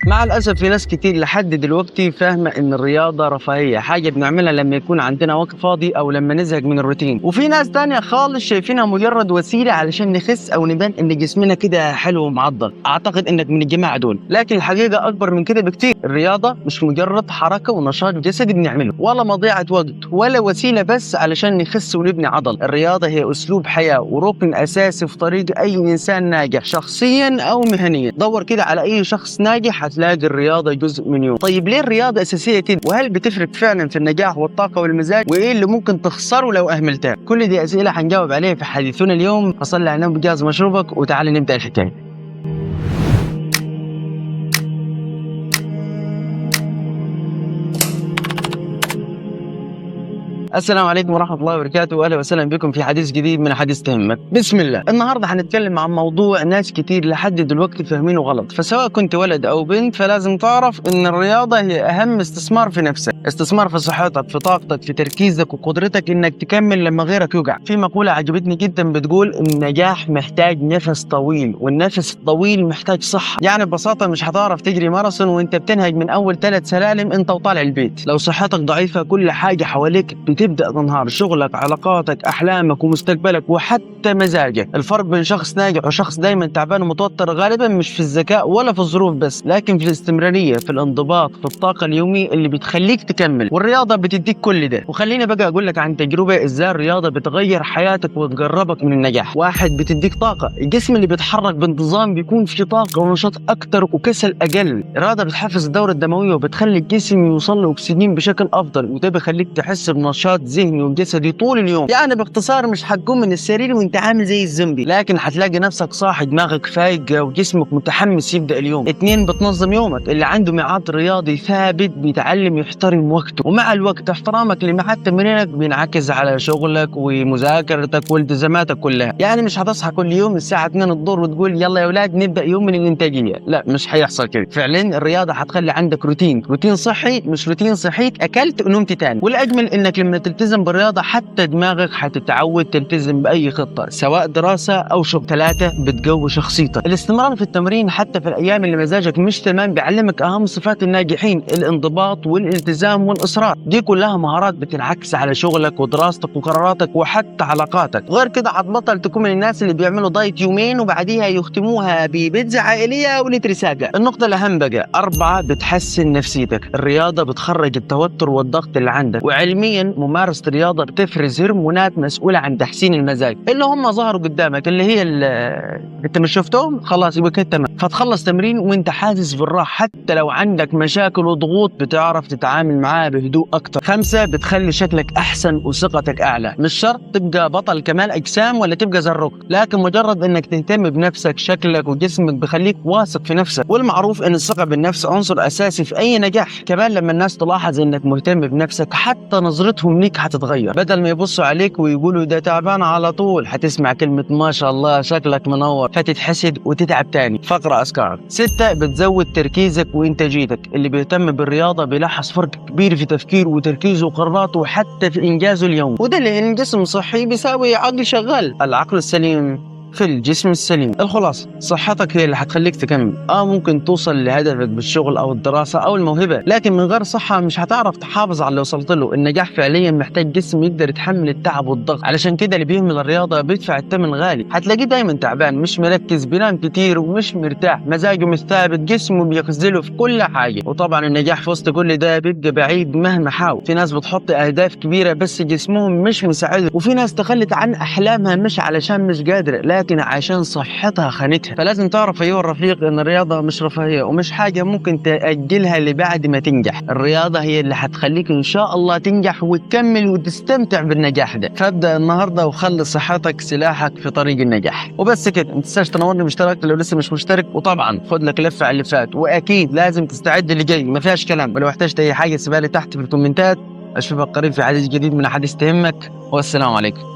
مع الأسف في ناس كتير لحد دلوقتي فاهمة إن الرياضة رفاهية، حاجة بنعملها لما يكون عندنا وقت فاضي أو لما نزهق من الروتين. وفي ناس تانية خالص شايفينها مجرد وسيلة علشان نخس أو نبان إن جسمنا كده حلو ومعضل. أعتقد إنك من الجماعة دول، لكن الحقيقة أكبر من كده بكتير. الرياضة مش مجرد حركة ونشاط جسدي بنعمله، ولا مضيعة وقت، ولا وسيلة بس علشان نخس ونبني عضل. الرياضة هي أسلوب حياة وركن أساسي في طريق أي إنسان ناجح شخصيا أو مهنيا. دور كده على أي شخص ناجح هتلاقي الرياضة جزء من يوم. طيب ليه الرياضة أساسية كده؟ وهل بتفرق فعلا في النجاح والطاقة والمزاج؟ وإيه اللي ممكن تخسره لو أهملتها؟ كل دي أسئلة هنجاوب عليها في حديثنا اليوم. فصلي على النبي، جهز مشروبك وتعالى نبدأ الحكاية. السلام عليكم ورحمة الله وبركاته، وأهلا وسهلا بكم في حديث جديد من حديث تهمك. بسم الله. النهاردة هنتكلم عن موضوع ناس كتير لحد دلوقتي فاهمينه غلط. فسواء كنت ولد أو بنت فلازم تعرف إن الرياضة هي أهم استثمار في نفسك، استثمار في صحتك، في طاقتك، في تركيزك وقدرتك إنك تكمل لما غيرك يوقع. في مقولة عجبتني جدا بتقول النجاح محتاج نفس طويل، والنفس الطويل محتاج صحة. يعني ببساطة مش هتعرف تجري ماراثون وانت بتنهج من أول 3 سلالم انت وطالع البيت. لو صحتك ضعيفة كل حاجة حواليك بتبدأ تنهار، شغلك، علاقاتك، أحلامك ومستقبلك وحتى مزاجك. الفرق بين شخص ناجح وشخص دايما تعبان ومتوتر غالبا مش في الذكاء ولا في الظروف بس، لكن في الاستمرارية، في الانضباط، في الطاقة اليومية اللي بتخليك تكمل. والرياضة بتديك كل ده. وخليني بقى أقول لك عن تجربة إزاي الرياضة بتغير حياتك وتقربك من النجاح. واحد، بتديك طاقة. الجسم اللي بيتحرك بانتظام بيكون فيه طاقة ونشاط أكتر وكسل أقل. الرياضة بتحفز الدورة الدموية وبتخلي الجسم يوصل له أكسجين بشكل أفضل، وده بيخليك تحس بنشاط ذهني وجسدي طول اليوم. يعني باختصار مش هتقوم من السرير وانت عامل زي الزومبي، لكن هتلاقي نفسك صاحي، دماغك فايقة وجسمك متحمس يبدأ اليوم. 2، بتنظم يومك. اللي عنده ميعاد رياضي ثابت بيتعلم يحترم وقته، ومع الوقت احترامك لميعاد تمرينك بينعكس على شغلك ومذاكرتك والتزاماتك كلها. يعني مش هتصحى كل يوم الساعة 2 الظهر وتقول يلا يا اولاد نبدأ يوم من الانتاجية. لا، مش هيحصل كده. فعلا الرياضة هتخلي عندك روتين صحي، مش روتين صحيت اكلت ونمت تاني. والاجمل انك لما تلتزم بالرياضة حتى دماغك هتتعود تلتزم بأي خطة سواء دراسة أو شغل. 3، بتقوي شخصيتك. الاستمرار في التمرين حتى في الأيام اللي مزاجك مش تمام بيعلمك أهم صفات الناجحين: الانضباط والالتزام والإصرار. دي كلها مهارات بتنعكس على شغلك ودراستك وقراراتك وحتى علاقاتك. غير كده هتبطل تكون من الناس اللي بيعملوا دايت يومين وبعديها يختموها ببيتزا عائلية ولتر ساقع. النقطة الأهم بقى 4، بتحسن نفسيتك. الرياضة بتخرج التوتر والضغط اللي عندك. وعلميا ممارسة الرياضة بتفرز هرمونات مسؤولة عن تحسين المزاج، اللي هم ظهروا قدامك، اللي هي انت مش شفتهم خلاص يبقى كده تمام. فتخلص تمرين وانت حاسس بالراحة، حتى لو عندك مشاكل وضغوط بتعرف تتعامل معاها بهدوء اكتر. 5، بتخلي شكلك احسن وثقتك اعلى. مش شرط تبقى بطل كمال اجسام ولا تبقى زي الركن، لكن مجرد انك تهتم بنفسك، شكلك وجسمك بيخليك واثق في نفسك. والمعروف ان الثقة بالنفس عنصر اساسي في اي نجاح. كمان لما الناس تلاحظ انك مهتم بنفسك حتى نظرتهم ليك هتتغير. بدل ما يبصوا عليك ويقولوا ده تعبان على طول، هتسمع كلمة ما شاء الله شكلك منور، فتتحسد وتتعب تاني. فقرة أذكار. 6، بتزود تركيزك وإنتاجيتك. اللي بيهتم بالرياضة بيلاحظ فرق كبير في تفكيره وتركيزه وقراراته وحتى في إنجازه اليوم. وده لأن جسم صحي بيساوي عقل شغال. العقل السليم في الجسم السليم. الخلاصة، صحتك هي اللي هتخليك تكمل. ممكن توصل لهدفك بالشغل او الدراسة او الموهبة، لكن من غير صحة مش هتعرف تحافظ على اللي وصلت له. النجاح فعليا محتاج جسم يقدر يتحمل التعب والضغط. علشان كده اللي بيهمل الرياضة بيدفع الثمن غالي. هتلاقيه دايما تعبان، مش مركز، بينام كتير ومش مرتاح، مزاجه مش ثابت، جسمه بيخزله في كل حاجة. وطبعا النجاح في وسط كل ده بيبقى بعيد مهما حاول. في ناس بتحط اهداف كبيرة بس جسمهم مش مساعده، وفي ناس تخلت عن احلامها مش علشان مش قادرة، لكن عشان صحتها خانتها. فلازم تعرف ايها الرفيق ان الرياضة مش رفاهية ومش حاجة ممكن تأجلها لبعد ما تنجح. الرياضة هي اللي هتخليك ان شاء الله تنجح وتكمل وتستمتع بالنجاح ده. فابدأ النهاردة وخلي صحتك سلاحك في طريق النجاح. وبس كده. ما تنساش تنورني باشتراك لو لسه مش مشترك، وطبعا خد لك لفة على اللي فات، واكيد لازم تستعد اللي جاي ما فيهاش كلام. ولو احتجت اي حاجة سيبها لي تحت في الكومنتات. اشوفك قريب في حديث جديد من حديث تهمك، والسلام عليكم.